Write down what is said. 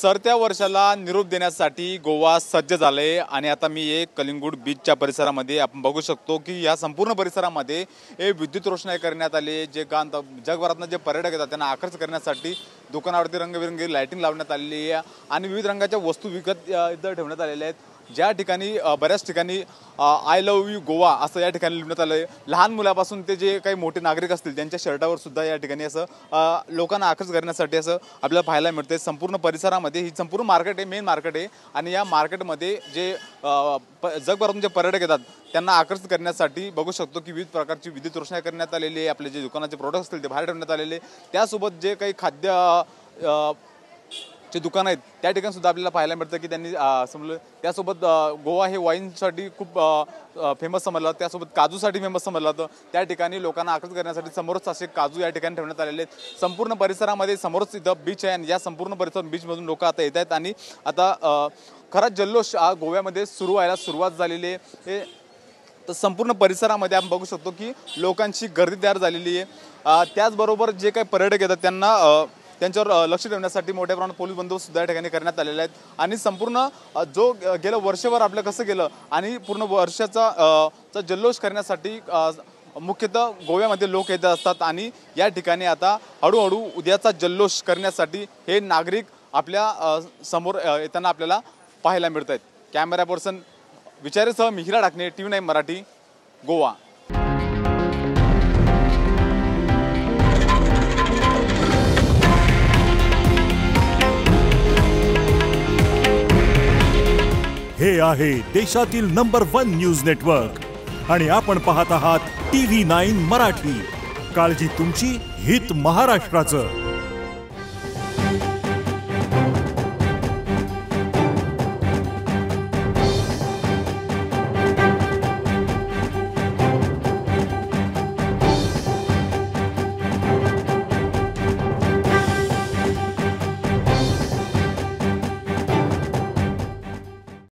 सरत्या वर्षाला निरोप देण्यासाठी गोवा सज्ज झाले आणि आता मी एक कलिंगूट बीचच्या परिसरामध्ये आपण बघू शकतो की या संपूर्ण परिसरामध्ये हे विद्युत रोषणाई करण्यात आली। जे जगभरातून जे पर्यटक येतात त्यांना आकर्षित करण्यासाठी दुकानावरती रंगबिरंगी लाइटिंग लावण्यात आलेली आहे आणि विविध रंगाच्या वस्तू विकत इथं ठेवण्यात आलेल्या आहेत। ज्या ठिकाणी बऱ्याच ठिकाणी आय लव्ह यू गोवा असं या ठिकाणी लिहिण्यात आलं आहे। लहान मुलापासून ते जे काही मोठे नागरिक असतील त्यांच्या शर्टावर सुद्धा या ठिकाणी असं लोकांना आकर्षित करण्यासाठी असं आपल्याला पाहायला मिळते। संपूर्ण परिसरामध्ये ही संपूर्ण मार्केट आहे, मेन मार्केट आहे आणि या मार्केटमध्ये जे जगभरातून जे पर्यटक येतात त्यांना आकर्षित करण्यासाठी बघू शकतो की विविध प्रकारची विद्युत रोषणाई करण्यात आलेली आहे। आपले जे दुकानाचे प्रोडक्ट असतील ते बाहेर ठेवण्यात आलेले, त्यासोबत जे काही खाद्य जे दुकान आहेत त्या ठिकाणी सुद्धा आपल्याला पाहायला मिळतं की त्यांनी समजलं। त्यासोबत गोवा हे वाईनसाठी खूप फेमस समजलं, त्यासोबत काजूसाठी फेमस समजलं जातं। त्या ठिकाणी लोकांना आकर्षित करण्यासाठी समोरच असे काजू या ठिकाणी ठेवण्यात आलेले आहेत। संपूर्ण परिसरामध्ये समोरच इथं बीच आहे आणि या संपूर्ण परिसरात बीचमधून लोक आता येत आहेत आणि आता खरा जल्लोष गोव्यामध्ये सुरू व्हायला सुरुवात झालेली आहे। तर संपूर्ण परिसरामध्ये आपण बघू शकतो की लोकांची गर्दी तयार झालेली आहे। त्याचबरोबर जे काही पर्यटक येतात त्यांच्यावर लक्ष ठेवण्यासाठी मोठ्या प्रमाणात पोलीस बंदोबस्त सुद्धा या ठिकाणी करण्यात आलेला आहे आणि संपूर्ण जो गेलं वर्षभर आपलं कसं गेलं आणि पूर्ण वर्षाचा जल्लोष करण्यासाठी मुख्यतः गोव्यामध्ये लोक येत असतात आणि या ठिकाणी आता हळूहळू उद्याचा जल्लोष करण्यासाठी हे नागरिक आपल्या समोर येताना आपल्याला पाहायला मिळत आहेत। Camera person विचारेसह Mihira Dhakane, TV9 Marathi, Goa. हे आहे देशातील नंबर 1 न्यूज नेटवर्क आणि आपण पाहत आहात TV9 मराठी। काळजी तुमची, हित महाराष्ट्राचं।